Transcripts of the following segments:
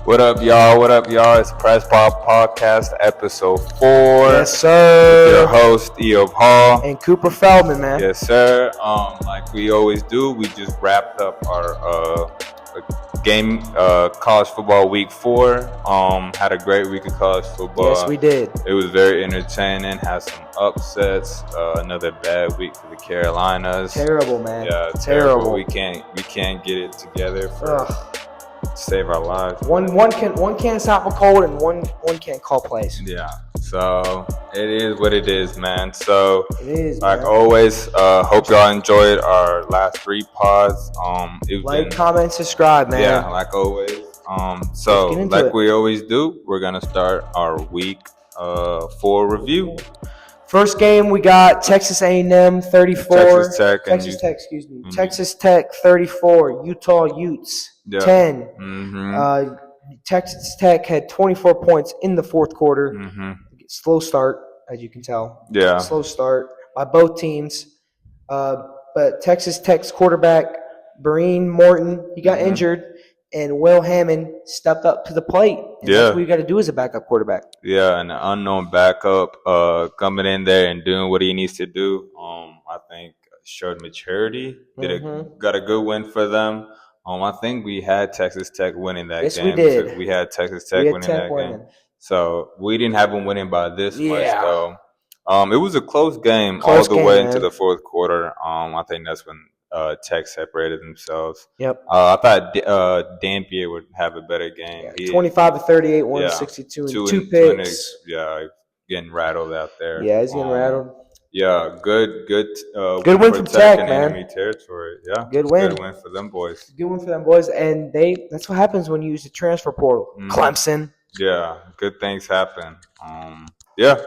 What up, y'all? What up, y'all? It's Press Pop Podcast, episode 4. Yes, sir. With your host, Eob Hall. And Cooper Feldman, man. Yes, sir. Like we always do, we just wrapped up our game, college football week 4. Had a great week of college football. Yes, we did. It was very entertaining. Had some upsets. Another bad week for the Carolinas. Terrible, man. Yeah, terrible. We can't get it together to save our lives. One can't stop a cold, and one can't call plays. Yeah. So it is what it is, man. So it is, like man. always, hope y'all enjoyed our last 3 pods. Comment, subscribe, man. Yeah, like always. So like we always do, we're gonna start our week 4 review. First game, we got Texas A&M 34. Texas Tech 34. Utah Utes 10. Mm-hmm. Texas Tech had 24 points in the fourth quarter. Mm-hmm. Slow start, as you can tell. Yeah. Slow start by both teams. But Texas Tech's quarterback, Breen Morton, he got injured, and Will Hammond stepped up to the plate. And that's what you got to do as a backup quarterback. Yeah, an unknown backup coming in there and doing what he needs to do. I think showed maturity. Got a good win for them. I think we had Texas Tech winning that game. Yes, we did. We had Texas Tech winning that game. So we didn't have them winning by this much, though. It was a close game all the way into the fourth quarter. I think that's when Tech separated themselves. Yep. I thought Dampier would have a better game. Yeah, 25-38, 162, and 2 picks. Getting rattled out there. Yeah, he's getting rattled. Yeah, good win from Tech, man. Enemy territory. Yeah, good win for them boys. Good win for them boys, and that's what happens when you use the transfer portal. Clemson. Yeah, good things happen. Yeah.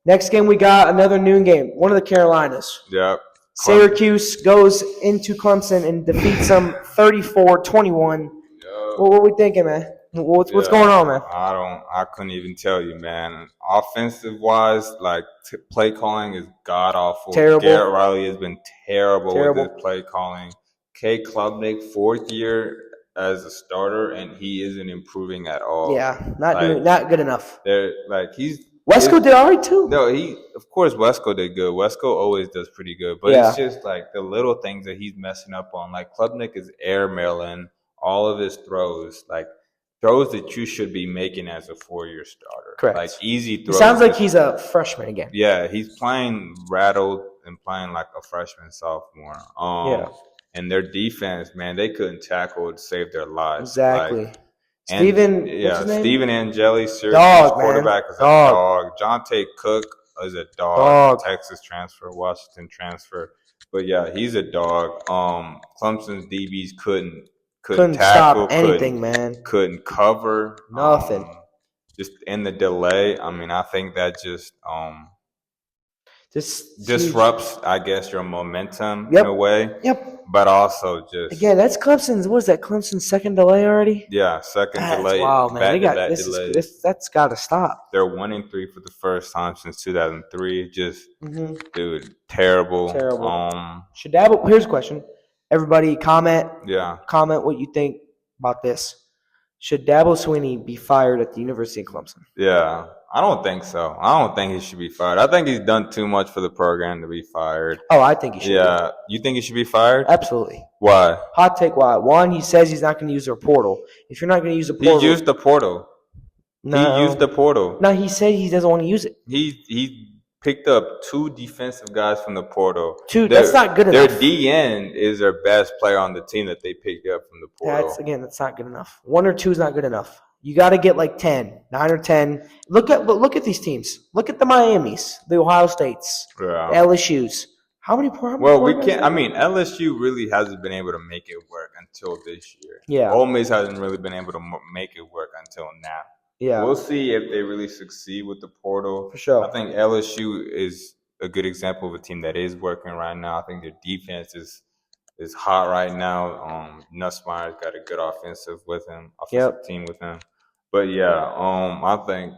Next game, we got another noon game. One of the Carolinas. Yeah. Syracuse goes into Clemson and defeats them 34-21. What are we thinking, man? What's going on, man? I couldn't even tell you, man. Offensive wise, like play calling is god awful. Terrible. Garrett Riley has been terrible with his play calling. K. Klubnik, 4th year as a starter, and he isn't improving at all. Yeah, not good enough. Wesco did all right too. No, of course Wesco did good. Wesco always does pretty good, but it's just like the little things that he's messing up on. Like Klubnik is airmailing all of his throws, like throws that you should be making as a 4-year starter. Correct. Like easy throws. It sounds like he's a freshman again. Yeah, he's playing rattled and playing like a freshman sophomore. And their defense, man, they couldn't tackle to save their lives. Exactly. Stephen Angeli, Syracuse quarterback, is a dog. Jonte Cook is a dog. Texas transfer, Washington transfer. But yeah, he's a dog. Clemson's DBs couldn't tackle, stop anything, man. Couldn't cover nothing. Just in the delay. I mean, I think that just disrupts, I guess, your momentum in a way. Yep. But also just again, that's Clemson's. What is that? Clemson's second delay already? Yeah, second delay. Wow, man, that's got to stop. They're 1-3 for the first time since 2003. Just, dude, terrible. Should Dabo? Here's a question. Everybody, comment. Yeah. Comment what you think about this. Should Dabo Swinney be fired at the University of Clemson? Yeah. I don't think so. I don't think he should be fired. I think he's done too much for the program to be fired. Oh, I think he should. Yeah. You think he should be fired? Absolutely. Why? Hot take why. One, he says he's not going to use their portal. If you're not going to use the portal. He used the portal. No. He used the portal. No, he said he doesn't want to use it. He picked up 2 defensive guys from the portal. 2, that's not good enough. Their DN is their best player on the team that they picked up from the portal. That's not good enough. 1 or 2 is not good enough. You got to get like 10, 9 or 10. Look at these teams. Look at the Miamis, the Ohio States, the LSU's. How many? We can't. I mean, LSU really hasn't been able to make it work until this year. Yeah. Ole Miss hasn't really been able to make it work until now. Yeah. We'll see if they really succeed with the portal. For sure. I think LSU is a good example of a team that is working right now. I think their defense is hot right now. Nussmeier's got a good offensive team with him. But I think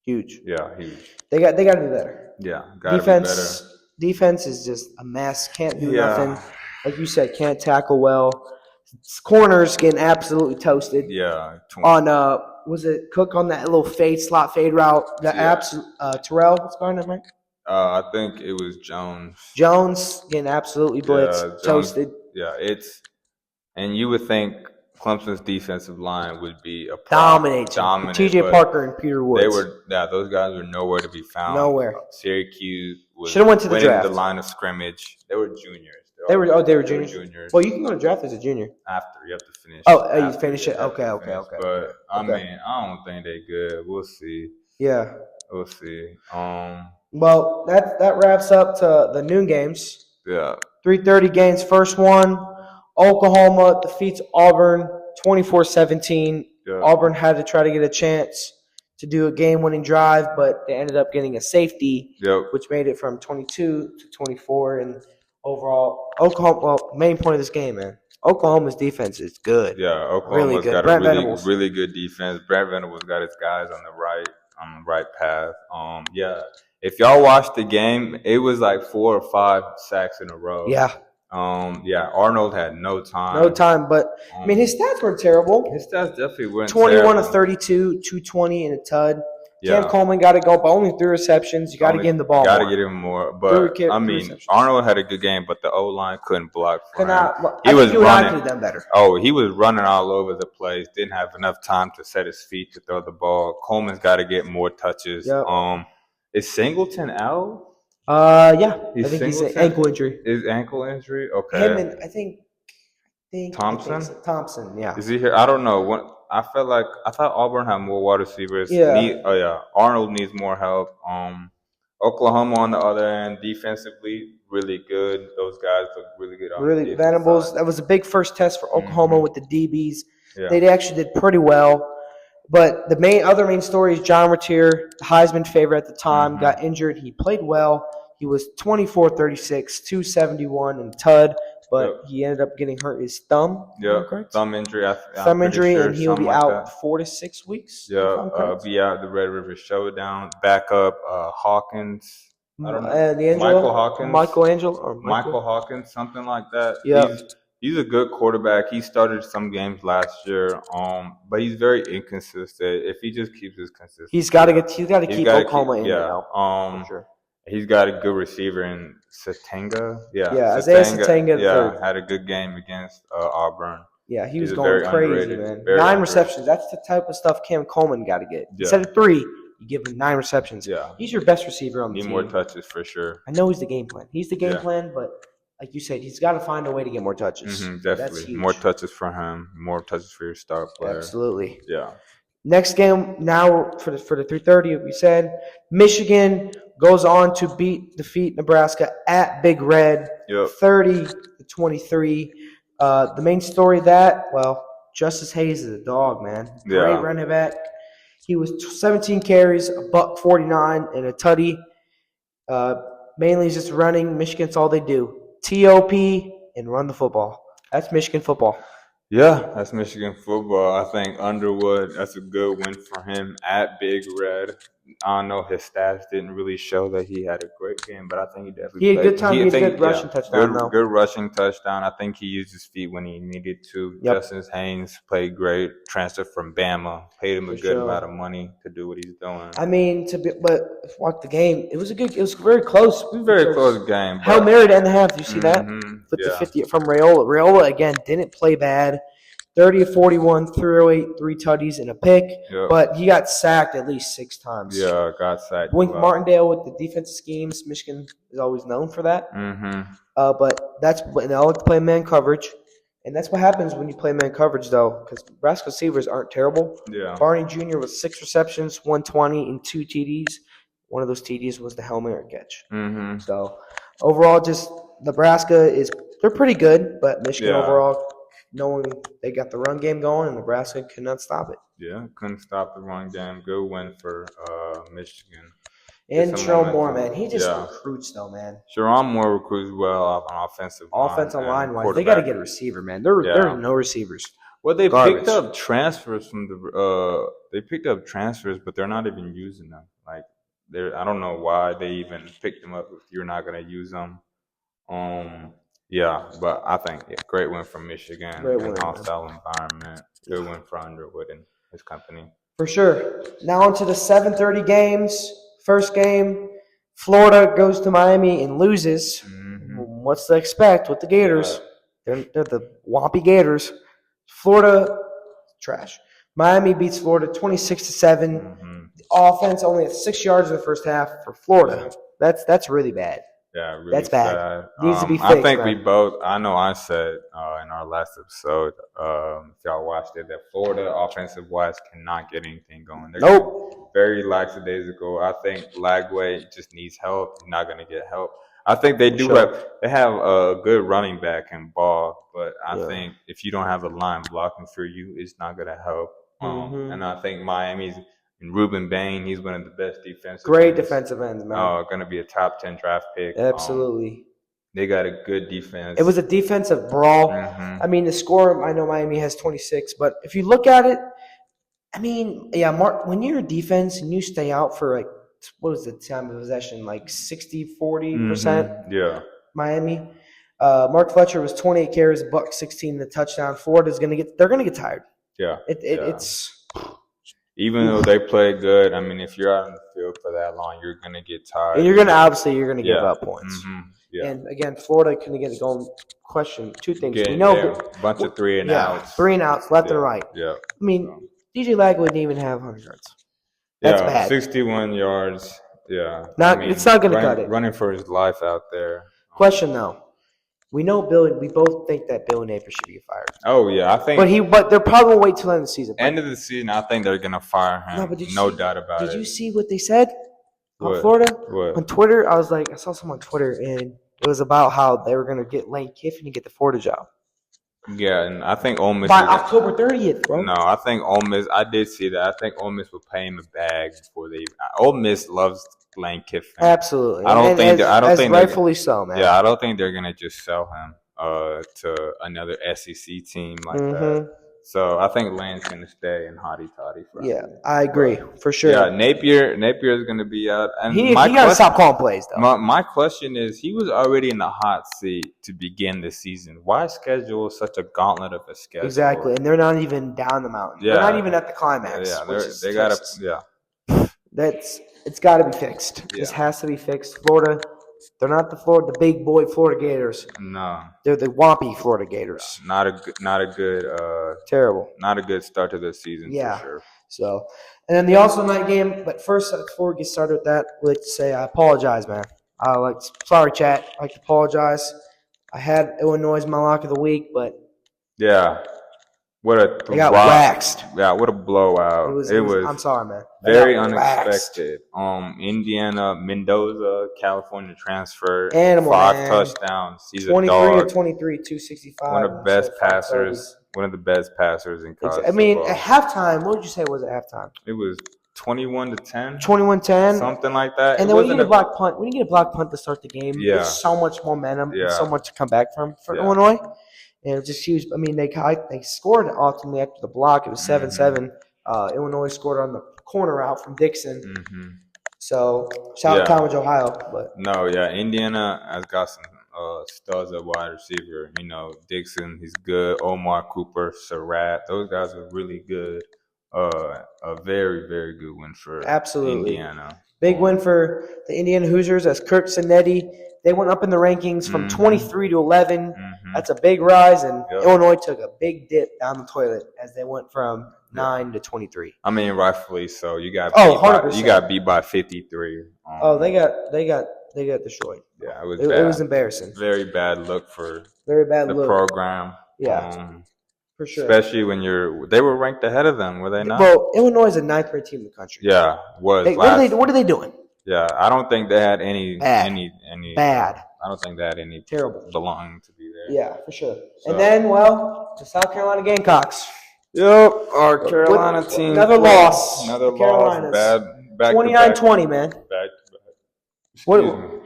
huge. Yeah, huge. They got to be better. Yeah, got to be better. Defense is just a mess. Can't do nothing. Like you said, can't tackle well. Corners getting absolutely toasted. Yeah. On was it Cook on that little slot fade route? The Terrell, what's going on, right? I think it was Jones. Jones getting absolutely blitzed, toasted. Yeah, and you would think Clemson's defensive line would be a dominant. TJ Parker and Peter Woods. Those guys were nowhere to be found. Nowhere. Syracuse should have went to the draft. The line of scrimmage. They were juniors. They were juniors. Well, you can go to draft as a junior. After you have to finish. You finish it. Okay. But I mean, I don't think they're good. We'll see. Yeah. We'll see. Well, that wraps up to the noon games. Yeah. 3:30 games. First one, Oklahoma defeats Auburn 24-17. Yeah. Auburn had to try to get a chance to do a game-winning drive, but they ended up getting a safety, which made it from 22 to 24. And overall, Oklahoma. Well, main point of this game, man. Oklahoma's defense is good. Yeah, Oklahoma's got a really good defense. Brent Venables got his guys on the right path. Yeah. If y'all watched the game, it was like 4 or 5 sacks in a row. Yeah. Arnold had no time. But I mean, his stats weren't terrible. His stats definitely weren't 21 of 32, 220 and a tud. Yeah. Cam Coleman got to go, but only 3 receptions. You got to get him the ball. Got to get him more. But I mean, Arnold had a good game, but the O-line couldn't block for him. He was running. Could have done better. Oh, he was running all over the place. Didn't have enough time to set his feet to throw the ball. Coleman's got to get more touches. Yep. Is Singleton out? Yeah. I think he's an ankle injury. Is ankle injury? Okay. Him and I think Thompson? Thompson, yeah. Is he here? I don't know. I thought Auburn had more wide receivers. Yeah. Arnold needs more help. Oklahoma on the other end, defensively, really good. Those guys look really good. Really, Venables. That was a big first test for Oklahoma with the DBs. Yeah. They actually did pretty well. But the other main story is John Retier, the Heisman favorite at the time, got injured. He played well. He was 24-36, 271 and tud, but he ended up getting hurt his thumb. Yeah, thumb injury. Thumb injury, and he'll be out 4 to 6 weeks. Yeah, be out the Red River Showdown. Backup Hawkins. I don't know. Michael Hawkins. Michael Hawkins, something like that. Yeah. He's a good quarterback. He started some games last year, but he's very inconsistent. If he just keeps his consistency, he's got to keep Oklahoma in there. For sure. He's got a good receiver in Satenga. Isaiah Satenga. Had a good game against Auburn. Yeah, he was going crazy, man. 9 receptions. That's the type of stuff Cam Coleman got to get. Instead of 3, you give him 9 receptions. Yeah, he's your best receiver on the team. Need more touches for sure. I know he's the game plan. He's the game plan, but like you said, he's got to find a way to get more touches. Definitely. That's huge. More touches for him. More touches for your star player. Absolutely. Yeah. Next game now for the 3:30, we said Michigan goes on to defeat Nebraska at Big Red, 30-23. The main story Justice Hayes is a dog, man. Great running back. He was 17 carries, $149 and a tutty. Mainly just running. Michigan's all they do. TOP and run the football. That's Michigan football. Yeah, that's Michigan football. I think Underwood, that's a good win for him at Big Red. I don't know, his stats didn't really show that he had a great game, but I think he definitely had a good time. He had a good rushing touchdown, though. Good rushing touchdown. I think he used his feet when he needed to. Yep. Justice Haynes played great. Transferred from Bama. Paid him a good amount of money to do what he's doing. I mean, watch the game. It was very close. It was a very close game. Hail Mary to end the half. Do you see that? With the 50 from Raiola. Raiola, again, didn't play bad. 30-41, 308, 3 tutties and a pick, but he got sacked at least 6 times. Yeah, got sacked. Wink Martindale with the defensive schemes. Michigan is always known for that. But they all like to play man coverage, and that's what happens when you play man coverage, though, because Nebraska receivers aren't terrible. Yeah. Barney Jr. with 6 receptions, 120 and 2 TDs. One of those TDs was the Hail Mary catch. So overall, just Nebraska they're pretty good, but Michigan overall, knowing they got the run game going, and Nebraska could not stop it. Yeah, couldn't stop the run game. Good win for Michigan. And Sherrone Moore, man. He just recruits, though, man. Sherrone Moore recruits well on offensive line-wise. They got to get a receiver, man. There are no receivers. Well, they picked up transfers from they picked up transfers, but they're not even using them. Like, I don't know why they even picked them up if you're not going to use them. Yeah, but I think great win from Michigan. Great win, hostile environment. Good win for Underwood and his company. For sure. Now on to the 7:30 games. First game, Florida goes to Miami and loses. Mm-hmm. What's to expect with the Gators? Yeah. They're the Wampy Gators. Florida, trash. Miami beats Florida 26-7. Mm-hmm. The offense only had 6 yards in the first half for Florida. That's really bad. Yeah, really that's bad. Sad. Needs to be fixed. I think we both. I know I said in our last episode, if y'all watched it, that Florida offensive wise cannot get anything going. They're very lackadaisical. I think Lagway just needs help. He's not going to get help. I think they do have a good running back in Ball, but I think if you don't have a line blocking for you, it's not going to help. And I think Miami's. And Ruben Bain, he's one of the best defensive Great defensive ends, man. Going to be a top 10 draft pick. Absolutely. They got a good defense. It was a defensive brawl. Mm-hmm. I mean, the score, I know Miami has 26, but if you look at it, I mean, Mark, when you're a defense and you stay out for like, what was the time of possession, like 60, 40%? Mm-hmm. Yeah. Miami. Mark Fletcher was 28 carries, $116, the touchdown. Florida's they're going to get tired. Yeah. It's... Even though they play good, I mean, if you're out in the field for that long, you're going to get tired. And you're going to give up points. Mm-hmm. Yeah. And again, Florida couldn't get it going. Question two things. We know a bunch of 3 and outs. 3 and outs, left and right. Yeah. I mean, DJ Lagway didn't even have 100 yards. That's bad. 61 yards. Yeah. It's not going to cut it. Running for his life out there. Question though. We know we both think that Billy Napier should be fired. Oh yeah, I think. But they're probably gonna wait till the end of the season. End of the season, I think they're gonna fire him. No doubt about it. Did you see what they said on Florida? What? On Twitter, I saw someone on Twitter, and it was about how they were gonna get Lane Kiffin to get the Florida job. Yeah, and I think Ole Miss by October 30th, bro. No, I think Ole Miss. I did see that. I think Ole Miss would pay him a bag before they. Ole Miss loves Lane Kiffin. Absolutely. I don't think rightfully so, man. Yeah, I don't think they're gonna just sell him to another SEC team like that. So I think Lane's gonna stay in hotty toddy. Yeah, I agree for sure. Yeah, Napier is gonna be out, and he gotta stop calling plays though. My question is, he was already in the hot seat to begin the season. Why schedule such a gauntlet of a schedule? Exactly, and they're not even down the mountain. Yeah. They're not even at the climax. Yeah, they gotta. Yeah, it's got to be fixed. Yeah. This has to be fixed. Florida. They're not the big boy Florida Gators. No, they're the Wampy Florida Gators. Not a good. Terrible. Not a good start to the season. Yeah. For sure. So, and then the also night game. But first, before we get started with that, I'd like to say I apologize, man. Sorry, chat. I'd like to apologize. I had Illinois as my lock of the week, but yeah. They got waxed. Yeah, what a blowout. It was I'm sorry, man. Very unexpected. Indiana, Mendoza, California transfer. Animal, 5 touchdowns. He's 23 a dog. 23, 265. One of the best passers. One of the best passers in college. I mean, at halftime, what would you say was at halftime? It was 21-10. 21-10. Something like that. And then when you get a block punt to start the game, there's so much momentum and so much to come back from for Illinois. And it was just huge. I mean, they scored ultimately after the block. It was 7-7. Illinois scored on the corner out from Dixon. Mm-hmm. So, shout out to College, Ohio. But Indiana has got some studs at wide receiver. You know, Dixon, he's good. Omar Cooper, Surratt, those guys are really good. A very, very good win for Indiana. Big win for the Indiana Hoosiers as Kirk Cinetti. They went up in the rankings from 23 to 11. Mm-hmm. That's a big rise, and Illinois took a big dip down the toilet as they went from 9 to 23. I mean, rightfully so. You got beat by 53. They got destroyed. Yeah, it was embarrassing. Very bad look for the program. Yeah, for sure. Especially when they were ranked ahead of them, were they not? Well, Illinois is a 9th ranked team in the country. Yeah, what are they doing? Yeah, I don't think they had any bad. I don't think they had any terrible belonging to be there. Yeah, for sure. So. And then, the South Carolina Gamecocks. Yep, our Carolina team. Another loss. Another loss. Bad. 29-20, man.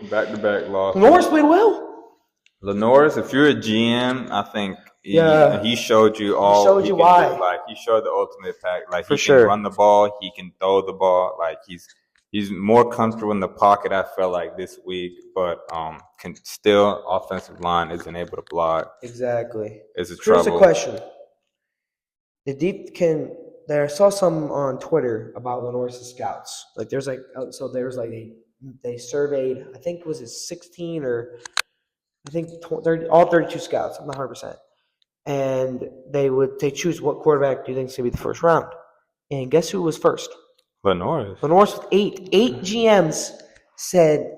Back-to-back loss. Lenore's played well. Lenore's, if you're a GM, I think he showed you all. He showed you why. He showed the ultimate pack. He can run the ball. He can throw the ball. He's more comfortable in the pocket, I felt like, this week, but can still offensive line isn't able to block. Exactly. It's a trouble. Here's a question. I saw some on Twitter about Lenore's scouts. Like they surveyed, I think was it 16 or I think 30, all 32 scouts. I'm not 100%. And they choose what quarterback do you think is going to be the first round. And guess who was first? Lenore's with 8. 8 GMs said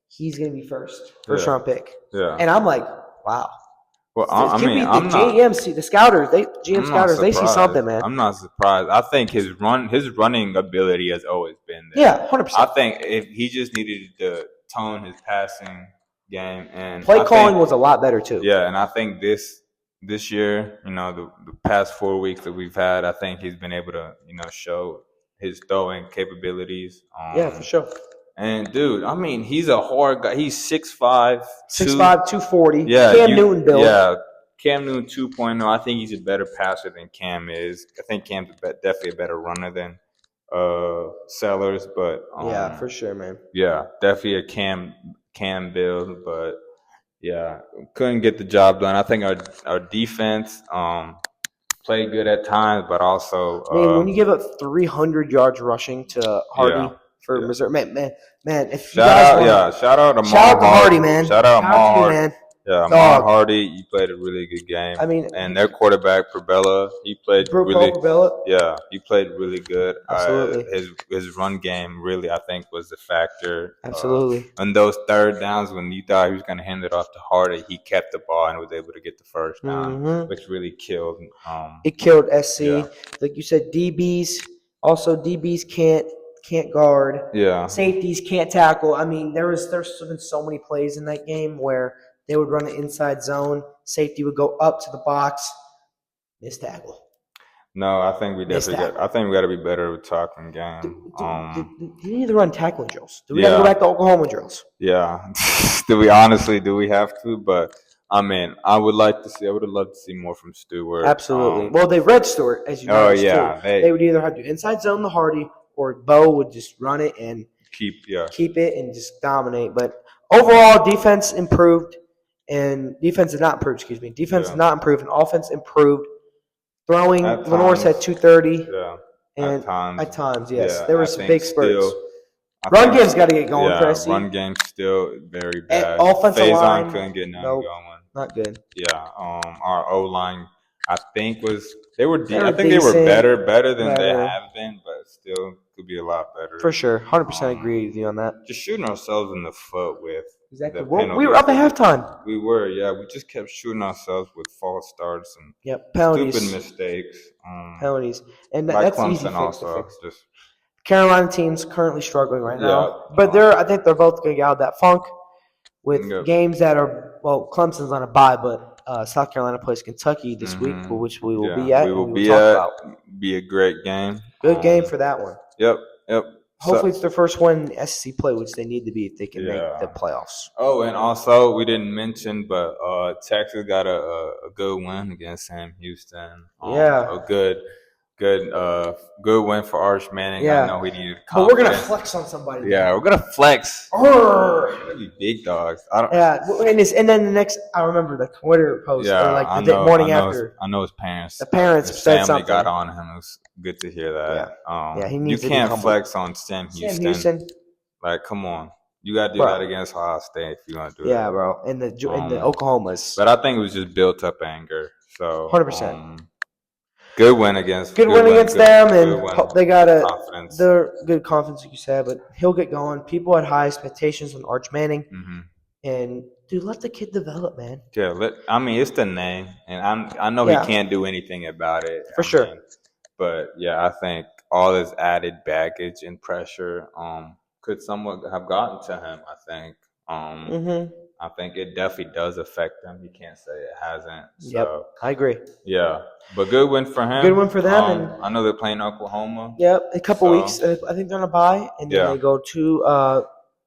he's going to be first round pick. Yeah. And I'm like, wow. Well, I'm not. GMs, the scouters, they see something, man. I'm not surprised. I think his running ability has always been there. Yeah, 100%. I think if he just needed to tone his passing game and play calling was a lot better too. Yeah, and I think this year, the past 4 weeks that we've had, I think he's been able to, show his throwing capabilities. Yeah, for sure. And dude, he's a hard guy. He's 6'5", 240. Yeah, Cam Newton build. Yeah, Cam Newton 2.0. I think he's a better passer than Cam is. I think Cam's definitely a better runner than Sellers. But yeah, for sure, man. Yeah, definitely a Cam build, but yeah, couldn't get the job done. I think our defense played good at times, but also when you give up 300 yards rushing to Hardy. For Missouri, man. If shout out to Hardy, man. Shout out to Hardy, man. Yeah, Dog. Hardy, he played a really good game. And their quarterback Probella, he played he played really good. Absolutely. His run game really, I think, was the factor. Absolutely. On those third downs when you thought he was going to hand it off to Hardy, he kept the ball and was able to get the first down, which really killed. It killed SC. Yeah. Like you said, DBs. Also, DBs can't guard. Yeah. Safeties can't tackle. There's been so many plays in that game where they would run an inside zone. Safety would go up to the box, miss tackle. No, I think we got to be better with tackling game. You need to run tackling drills. Do we got to go back to Oklahoma drills? Yeah. Do we have to? But I would love to see more from Stewart. Absolutely. Well, they read Stewart, as you know. Oh yeah. They would either have to inside zone the Hardy, or Bo would just run it and keep it and just dominate. But overall, defense improved, and defense did not improve. Defense did not improve, and offense improved. Throwing, Lenore's had 230. Yeah. And at times, yes. Yeah, there were some big spurts. Run game's got to get going for SC. Run game still very bad. And offensive line couldn't get nothing going. Not good. Yeah. Our O line, I think they were better than they have been, but still could be a lot better. For sure, 100% agree with you on that. Just shooting ourselves in the foot with exactly. We were up at halftime. We were, yeah. We just kept shooting ourselves with false starts and penalties, stupid mistakes. Penalties, and that's easy to fix. Carolina team's currently struggling right now, but I think they're both going to get out of that funk with games that are Clemson's on a bye, but. South Carolina plays Kentucky this week, which we will be at. We will be at. Be a great game. Good game for that one. Yep. Hopefully, it's their first one in SEC play, which they need to be if they can make the playoffs. Oh, and also we didn't mention, but Texas got a good win against Sam Houston. A good win for Arch Manning. Yeah. I know we needed confidence. But we're gonna flex on somebody. Yeah, we're gonna flex. Be big dogs. And then the next, I remember the Twitter post. Yeah, the morning after. I know his parents. The parents said family something. got on him. It was good to hear that. He needs you can't flex on Sam Houston. Like, come on. You got to do that against Ohio State if you want to do it. Yeah, bro. And the Oklahomas. But I think it was just built up anger. So 100%. Good win against them, and they got they're good confidence, like you said. But he'll get going. People had high expectations on Arch Manning, and dude, let the kid develop, man. Yeah, it's the name, and I know he can't do anything about it for sure. But yeah, I think all this added baggage and pressure could somewhat have gotten to him. I think. I think it definitely does affect them. You can't say it hasn't. So, I agree. Yeah, but good win for him. Good win for them. And I know they're playing Oklahoma. Yep, a couple weeks. I think they're on a bye, and then they go to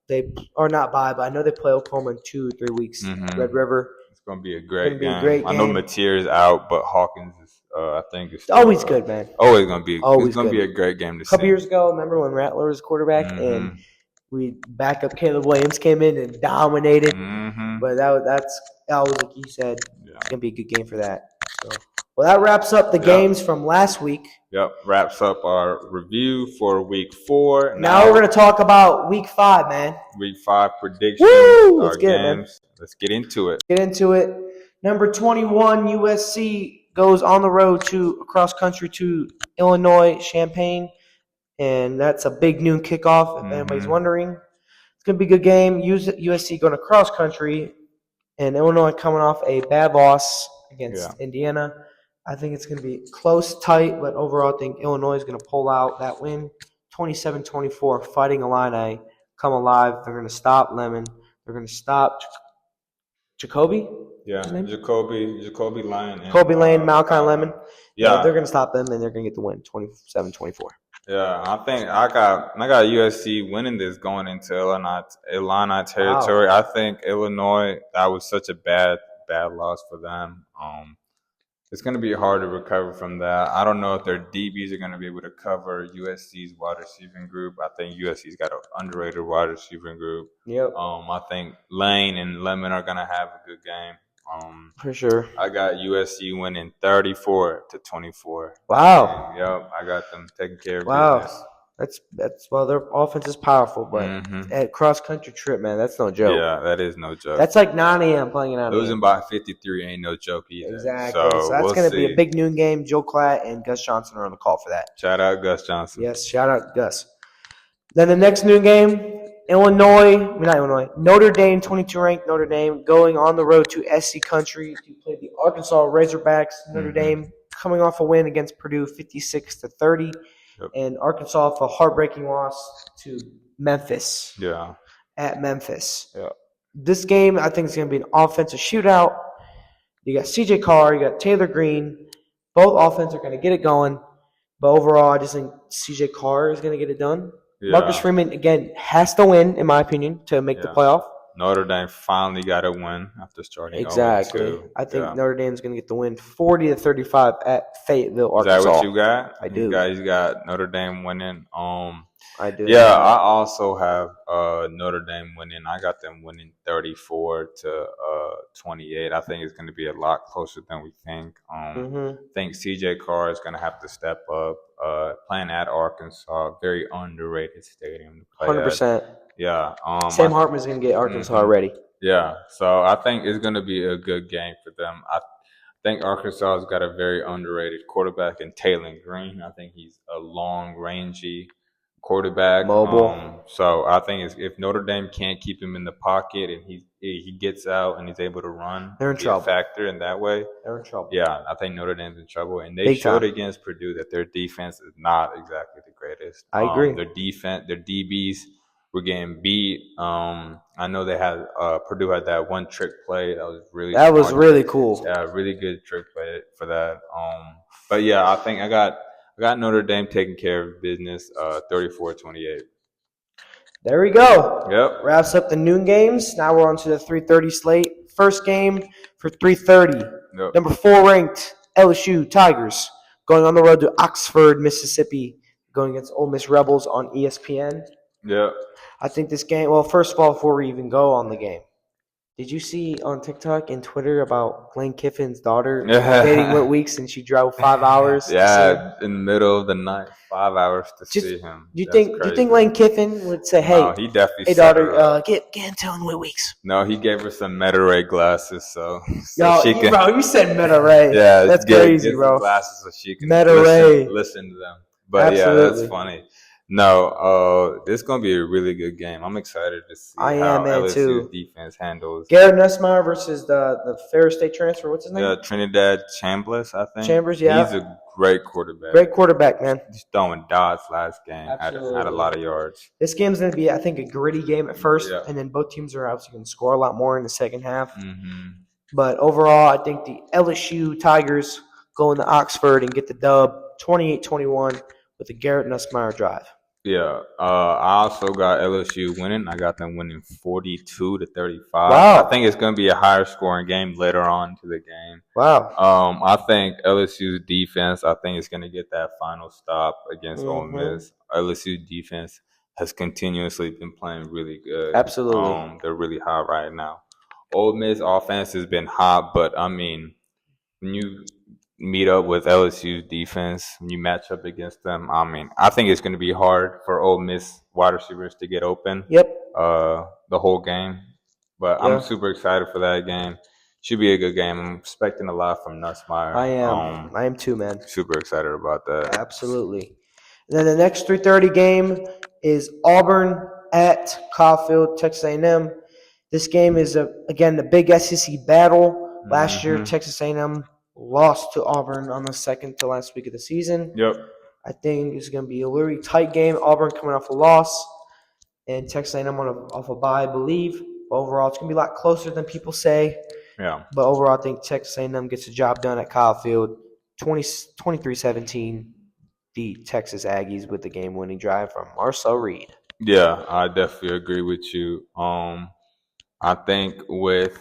they are not bye, but I know they play Oklahoma in 2 or 3 weeks. Red River. It's going to be a great game. I know Mateer's out, but Hawkins I think it's always good, man. Always gonna be. It's gonna be a great game to see. A couple years ago, remember when Rattler was quarterback and backup Caleb Williams came in and dominated. But that was like you said, it's gonna be a good game for that. So, well, that wraps up the games from last week. Yep, wraps up our review for week 4. Now we're gonna talk about week 5, man. Week 5 predictions. Woo! Let's get it, man. Let's get into it. Number 21, USC goes on the road across country to Illinois, Champaign, and that's a big noon kickoff. If anybody's wondering, it's gonna be a good game. USC going across country, and Illinois coming off a bad loss against Indiana. I think it's going to be close, tight, but overall I think Illinois is going to pull out that win. 27-24, Fighting Illini come alive. They're going to stop Lemon. They're going to stop Jacoby. Yeah, Jacoby Lane. Kobe Lane, Malachi Lemon. Yeah, they're going to stop them, and they're going to get the win, 27-24. Yeah, I think I got USC winning this going into Illini territory. Wow. I think Illinois, that was such a bad loss for them. It's going to be hard to recover from that. I don't know if their DBs are going to be able to cover USC's wide receiving group. I think USC's got an underrated wide receiving group. Yep. I think Lane and Lemon are going to have a good game. For sure. I got USC winning 34-24. Wow. And, yep, I got them taking care of business. That's their offense is powerful, but at cross country trip, man, that's no joke. Yeah, that is no joke. That's like 9 a.m. playing it out. Losing by 53 ain't no joke either. Exactly. So that's going to be a big noon game. Joe Klatt and Gus Johnson are on the call for that. Shout out Gus Johnson. Yes, shout out Gus. Then the next noon game, Notre Dame, 22 ranked Notre Dame, going on the road to SC Country to play the Arkansas Razorbacks. Notre Dame coming off a win against Purdue, 56-30. Yep. And Arkansas off a heartbreaking loss to Memphis. Yeah. At Memphis. Yeah. This game, I think, is going to be an offensive shootout. You got CJ Carr, you got Taylor Green. Both offenses are going to get it going. But overall, I just think CJ Carr is going to get it done. Yeah. Marcus Freeman, again, has to win, in my opinion, to make the playoff. Notre Dame finally got a win after starting. Exactly. I think Notre Dame's going to get the win 40-35 at Fayetteville, Arkansas. Is that what you got? I do. You guys got Notre Dame winning. I do. Yeah, I also have Notre Dame winning. I got them winning 34-28. I think it's going to be a lot closer than we think. I think CJ Carr is going to have to step up. Playing at Arkansas, very underrated stadium to play 100%. at. Yeah. Sam Hartman's going to get Arkansas ready. Yeah. So I think it's going to be a good game for them. I think Arkansas has got a very underrated quarterback in Taylor Green. I think he's a long, rangy quarterback. Mobile. So I think if Notre Dame can't keep him in the pocket and he gets out and he's able to run, they're in trouble. Factor in that way. They're in trouble. Yeah, I think Notre Dame's in trouble. And they showed against Purdue that their defense is not exactly the greatest. I agree. Their defense, their DBs were getting beat. I know they had Purdue had that one trick play that was really really cool. Yeah, really good trick play for that. But yeah, I think I got Notre Dame taking care of business, 34-28. There we go. Yep. Wraps up the noon games. Now we're on to the 3:30 slate. First game for 3:30. Yep. Number 4 ranked LSU Tigers going on the road to Oxford, Mississippi, going against Ole Miss Rebels on ESPN. Yeah. I think this game, well, first of all, before we even go on the game, did you see on TikTok and Twitter about Lane Kiffin's daughter dating Whit Weeks and she drove 5 hours? Yeah, in the middle of the night, 5 hours to see him. Do you think Lane Kiffin would say, "Hey, he definitely hey daughter, get into Whit Weeks"? No, he gave her some Meta Ray glasses, so bro, you said Meta Ray. Yeah, that's crazy, bro. Glasses so she can listen to them. But absolutely. Yeah, that's funny. No, this is going to be a really good game. I'm excited to see how LSU's defense handles. Garrett Nussmeier versus the Ferris State transfer. What's his name? Yeah, Trinidad Chambers, I think. Chambers, yeah. He's a great quarterback. Great quarterback, man. He's throwing dots last game. Had a lot of yards. This game's going to be, I think, a gritty game at first, and then both teams are obviously going to score a lot more in the second half. But overall, I think the LSU Tigers go into Oxford and get the dub 28-21 with a Garrett Nussmeier drive. Yeah, I also got LSU winning. I got them winning 42-35. Wow. I think it's going to be a higher scoring game later on to the game. Wow. I think LSU's defense, I think it's going to get that final stop against Ole Miss. LSU defense has continuously been playing really good. Absolutely. They're really hot right now. Ole Miss offense has been hot, but I mean, when you meet up with LSU's defense, when you match up against them, I mean, I think it's going to be hard for Ole Miss wide receivers to get open. Yep. The whole game, but I'm super excited for that game. Should be a good game. I'm expecting a lot from Nussmeier. I am too, man. Super excited about that. Absolutely. And then the next 3:30 game is Auburn at Caulfield, Texas A&M. This game is again the big SEC battle. Last year, Texas A&M lost to Auburn on the second to last week of the season. Yep. I think it's going to be a really tight game. Auburn coming off a loss, and Texas A&M off a bye, I believe. Overall, it's going to be a lot closer than people say. Yeah. But overall, I think Texas A&M gets the job done at Caulfield. 23-17, beat Texas Aggies with the game-winning drive from Marcel Reed. Yeah, I definitely agree with you. I think with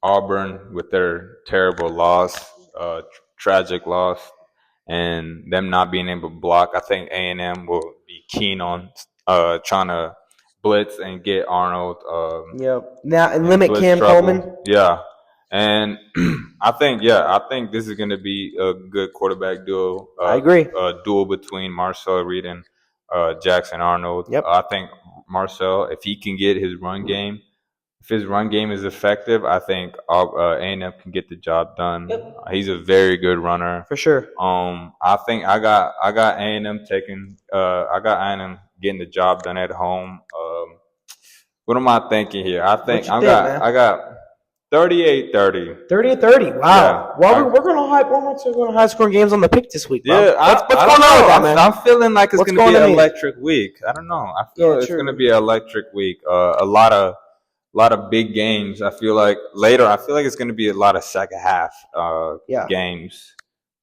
Auburn, with their terrible loss, tragic loss, and them not being able to block, I think A&M will be keen on trying to blitz and get Arnold. Yep. Now and limit Cam Coleman. Yeah, and I think this is going to be a good quarterback duo. I agree. A duel between Marcel Reed and Jackson Arnold. Yep. I think Marcel, if he can get his run game. If his run game is effective, I think A&M can get the job done. Yep. He's a very good runner for sure. I think I got A&M taking. I got A&M getting the job done at home. What am I thinking here? I got 38-30. 38-30. Wow. Yeah, well, we're going to high scoring games on the pick this week, bro. Yeah, what's going on with that, man? I'm feeling like it's going to be an electric week. I don't know. I feel it's going to be an electric week. A lot of big games. I feel like it's going to be a lot of second half games.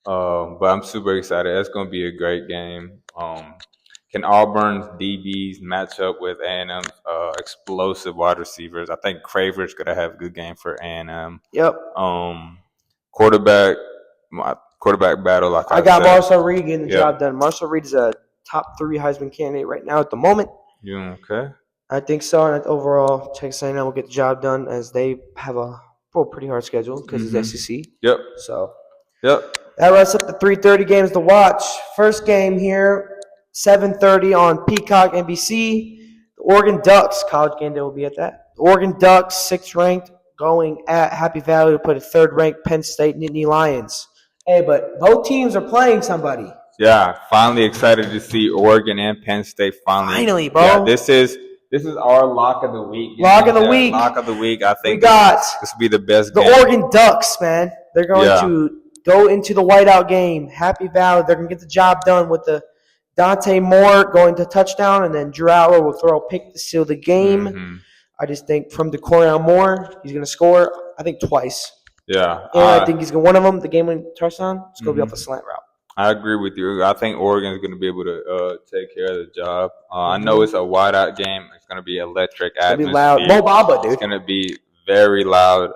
But I'm super excited. It's going to be a great game. Can Auburn's DBs match up with A&M's explosive wide receivers? I think Craver's going to have a good game for A&M. Yep. Quarterback battle. Like I got Marcel Reed getting the job done. Marcel Reed is a top 3 Heisman candidate right now at the moment. You okay? I think so, and overall, Texas A&M will get the job done as they have a pretty hard schedule because it's SEC. Yep. So. Yep. That wraps up the 3:30 games to watch. First game here, 7:30 on Peacock NBC. The Oregon Ducks, college game day will be at that. The Oregon Ducks, 6th ranked, going at Happy Valley to put a 3rd ranked Penn State Nittany Lions. Hey, but both teams are playing somebody. Yeah, finally excited to see Oregon and Penn State finally, bro. Yeah, this is our lock of the week. Lock of the week. Lock of the week. I think this will be the best game. The Oregon Ducks, man. They're going to go into the whiteout game. Happy Valley. They're going to get the job done with the Dante Moore going to touchdown, and then Drew Allar will throw a pick to seal the game. Mm-hmm. I just think from DeCorian Moore, he's going to score, I think, twice. Yeah. And I think he's going to one of them, the game-winning touchdown, it's going to be off a slant route. I agree with you. I think Oregon is going to be able to take care of the job. I know it's a whiteout game. It's going to be electric atmosphere. It's going to be loud. Mo Bamba, dude. It's going to be very loud.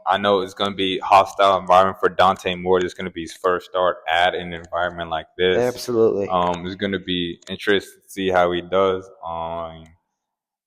I know it's going to be a hostile environment for Dante Moore. This is going to be his first start at an environment like this. Absolutely. It's going to be interesting to see how he does.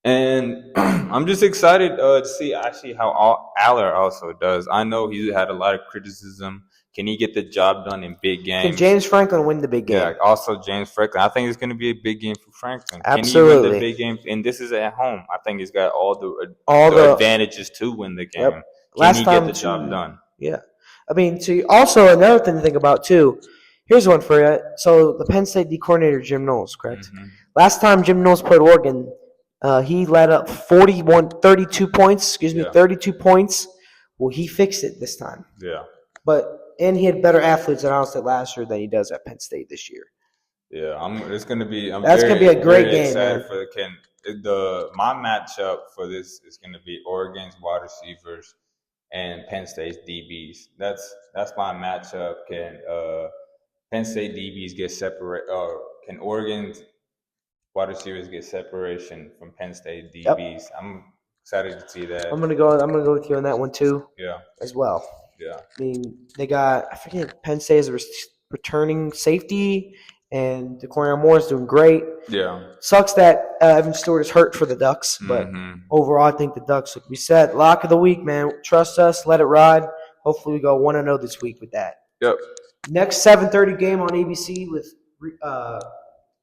And I'm just excited to see actually how Allar also does. I know he had a lot of criticism. Can he get the job done in big games? Can James Franklin win the big game? Yeah, also James Franklin. I think it's going to be a big game for Franklin. Absolutely. Can he win the big games? And this is at home. I think he's got all the advantages to win the game. Yep. Can he get the job done? Yeah. I mean, also another thing to think about, too. Here's one for you. So the Penn State D coordinator, Jim Knowles, correct? Mm-hmm. Last time Jim Knowles played Oregon, he led up 32 points. 32 points. Well, he fixed it this time. Yeah. And he had better athletes at Ohio State last year than he does at Penn State this year. Yeah, it's going to be. That's going to be a great game, man. My matchup for this is going to be Oregon's wide receivers and Penn State's DBs. That's my matchup. Can Penn State DBs get separated? Can Oregon's wide receivers get separation from Penn State DBs. Yep. I'm excited to see that. I'm gonna go with you on that one too. Yeah. As well. Yeah. I mean, they got, I forget, Penn State is a returning safety, and DeCorian Moore is doing great. Yeah. Sucks that Evan Stewart is hurt for the Ducks, but overall, I think the Ducks, like we said, lock of the week, man. Trust us, let it ride. Hopefully, we go 1-0 this week with that. Yep. Next 7:30 game on ABC with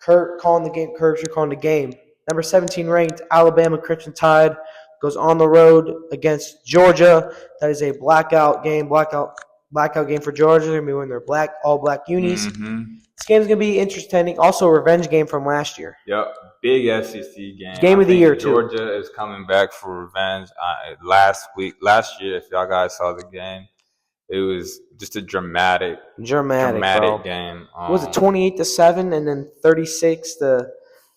Kurt calling the game. Kirk's calling the game. Number 17 ranked Alabama Crimson Tide goes on the road against Georgia. That is a blackout game game for Georgia. They're going to be wearing their all black unis. This game's going to be interesting. Also, a revenge game from last year. Yep, big SEC game. Game of the year, too. Georgia is coming back for revenge. Last year, if y'all guys saw the game, it was just a dramatic game. Was it 28-7 and then 36-42?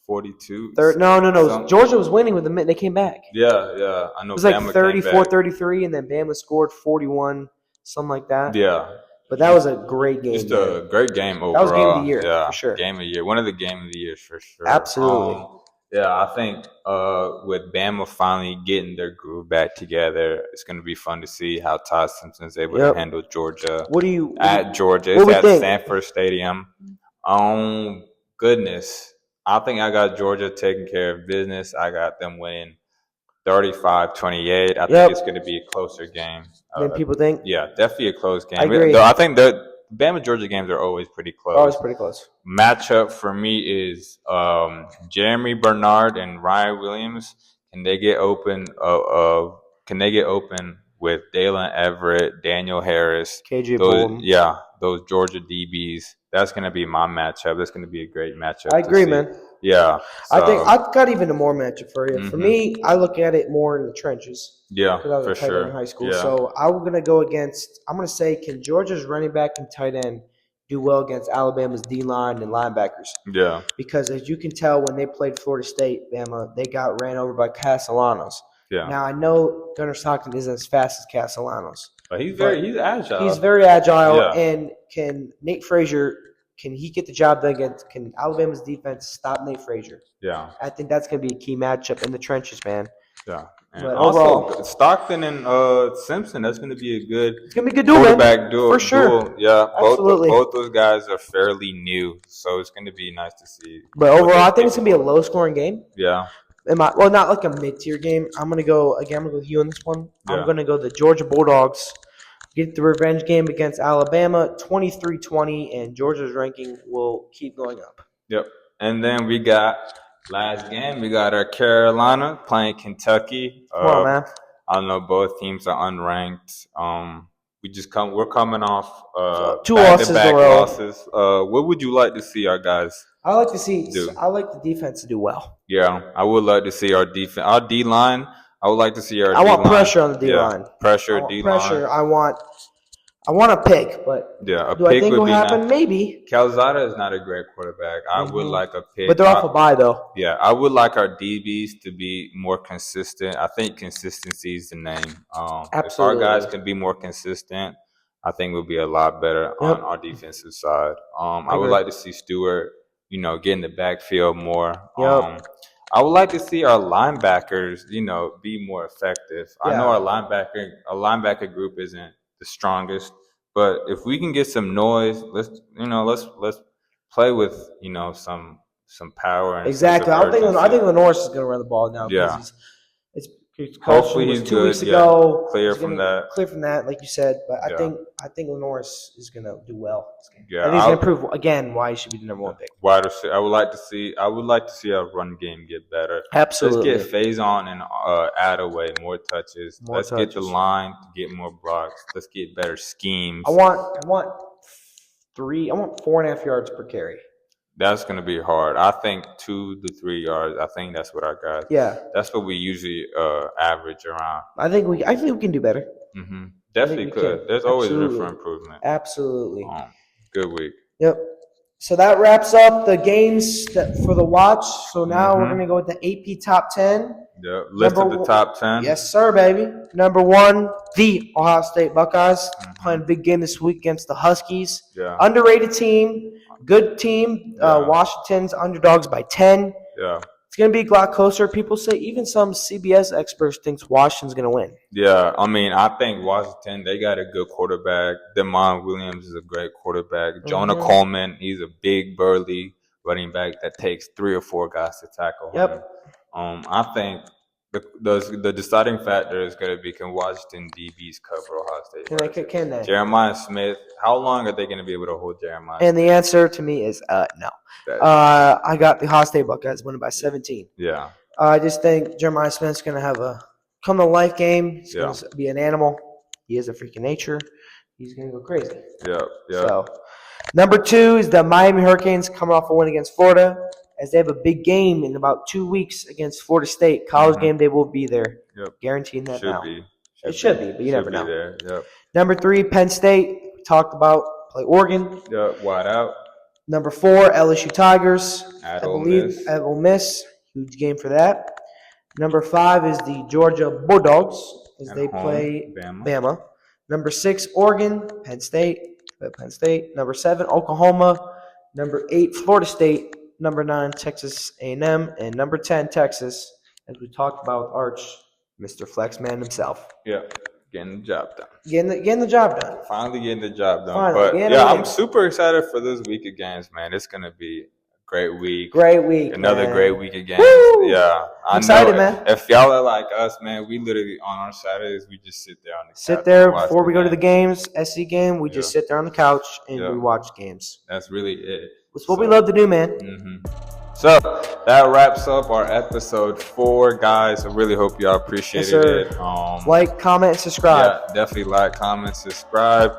42. No. Georgia was winning with the minute they came back. Yeah. I know. It was like 34-33, and then Bama scored 41, something like that. Yeah. But that was a great game. Just a great game overall. That was game of the year, for sure. Game of the year. One of the game of the years for sure. Absolutely. I think with Bama finally getting their groove back together, it's going to be fun to see how Todd Simpson is able to handle Georgia. Georgia? It's at Sanford Stadium. Goodness. I think I got Georgia taking care of business. I got them winning 35-28. I think it's going to be a closer game. Than people think? Yeah, definitely a close game. I agree. Though I think the Bama-Georgia games are always pretty close. Always pretty close. Matchup for me is Jeremy Bernard and Ryan Williams. Can they get open? With Dalen Everett, Daniel Harris, KJ Bolden? Yeah, those Georgia DBs. That's going to be my matchup. That's going to be a great matchup. I agree, man. Yeah. So. I think I've got even a more matchup for you. For me, I look at it more in the trenches. Yeah, because I was for a tight end in high school. Yeah. So I'm going to say, can Georgia's running back and tight end do well against Alabama's D-line and linebackers? Yeah. Because as you can tell, when they played Florida State, Bama, they got ran over by Castellanos. Yeah. Now, I know Gunnar Stockton isn't as fast as Castellanos. But he's agile. He's very agile. And can Nate Frazier – can he get the job done can Alabama's defense stop Nate Frazier? Yeah. I think that's going to be a key matchup in the trenches, man. Yeah. And but also, overall, Stockton and Simpson, that's going to be a good quarterback duel. For sure. Yeah. Absolutely. Both those guys are fairly new, so it's going to be nice to see. But overall, I think it's going to be a low-scoring game. Yeah. Not like a mid-tier game. I'm going to go with you on this one. Yeah. I'm going to go the Georgia Bulldogs. Get the revenge game against Alabama, 23-20, and Georgia's ranking will keep going up. Yep. And then we got last game. We got our Carolina playing Kentucky. Come on, man. I don't know. Both teams are unranked. We're coming off two losses. What would you like to see our guys? I like the defense to do well. Yeah, I would like to see our defense, our D line. I would like to see our. I want pressure on the D line. Pressure, D line. Pressure. I want a pick, but do I think it'll happen? Nice. Maybe. Calzada is not a great quarterback. I would like a pick, but they're off a bye though. Yeah, I would like our DBs to be more consistent. I think consistency is the name. Absolutely. If our guys can be more consistent, I think we'll be a lot better on our defensive side. I would like to see Stewart, get in the backfield more. Yep. I would like to see our linebackers, be more effective. Yeah. I know our linebacker group isn't the strongest, but if we can get some noise, let's play with some power. And exactly. I think Lenoris is going to run the ball now. Yeah. Hopefully he's 2 weeks ago. Clear from that, like you said. But I think Lenoris is going to do well this game. Yeah, and he's going to prove again why he should be the number one pick. Wide receiver. I would like to see our run game get better. Absolutely. Let's get Faison and Attaway more touches. Let's get the line to get more blocks. Let's get better schemes. I want 4.5 yards per carry. That's going to be hard. I think 2 to 3 yards. I think that's what our guys. Yeah. That's what we usually average around. I think we can do better. Mm-hmm. Definitely could. There's always room for improvement. Absolutely. Good week. Yep. So that wraps up the games for the watch. So now we're going to go with the AP Top 10. Yep. List of the top 10. Yes, sir, baby. Number 1, the Ohio State Buckeyes. Playing a big game this week against the Huskies. Yeah. Underrated team. Good team. Yeah. Washington's underdogs by 10. Yeah. It's going to be a lot closer. People say, even some CBS experts thinks Washington's going to win. Yeah, I mean, I think Washington, they got a good quarterback. Demond Williams is a great quarterback. Jonah Coleman, he's a big, burly running back that takes 3 or 4 guys to tackle him. I think the deciding factor is going to be, can Washington DBs cover Ohio State? Can they? Jeremiah Smith, how long are they going to be able to hold Jeremiah And the answer to me is no. I got the Ohio State Buckeyes winning by 17. Yeah. I just think Jeremiah Smith's going to have a come-to-life game. He's going to be an animal. He is a freak of nature. He's going to go crazy. Yeah. So, number 2 is the Miami Hurricanes coming off a win against Florida, as they have a big game in about 2 weeks against Florida State. College game, they will be there. Yep. Guaranteeing that now. It should be, but you never know. There. Yep. Number 3, Penn State. We talked about play Oregon. Yep, wide out. Number 4, LSU Tigers. At Ole Miss. Huge game for that. Number 5 is the Georgia Bulldogs as they play Bama. Number 6, Oregon. Penn State. Number 7, Oklahoma. Number 8, Florida State. Number 9, Texas A&M. And number 10, Texas, as we talked about Arch, Mr. Flexman himself. Yeah. Getting the job done. Getting the job done. Finally getting the job done. I'm super excited for this week of games, man. It's going to be a great week. Another great week of games. Woo! Yeah. I'm excited, man. If y'all are like us, man, we literally, on our Saturdays, we just sit there on the couch. Sit there before we go to the games, SC game. We just sit there on the couch and we watch games. That's really it. That's what we love to do, man. Mm-hmm. So that wraps up our episode 4, guys. I really hope y'all appreciated it. Like, comment, and subscribe. Yeah, definitely like, comment, subscribe.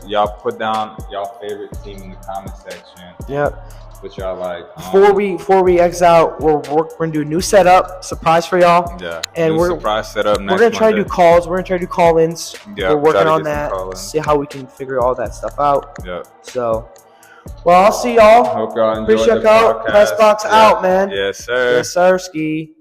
Y'all put down y'all favorite team in the comment section. Yep. What y'all like. Before we exit out, we're gonna do a new setup, surprise for y'all. Yeah. And we're surprise setup next We're gonna try Monday. to do calls. We're gonna try to do call-ins. Yeah. We're working on that. See how we can figure all that stuff out. Yeah. So. Well, I'll see y'all. Hope y'all enjoyed Appreciate the podcast. Press Box out, man. Yes, sir. Yes, sir, Ski.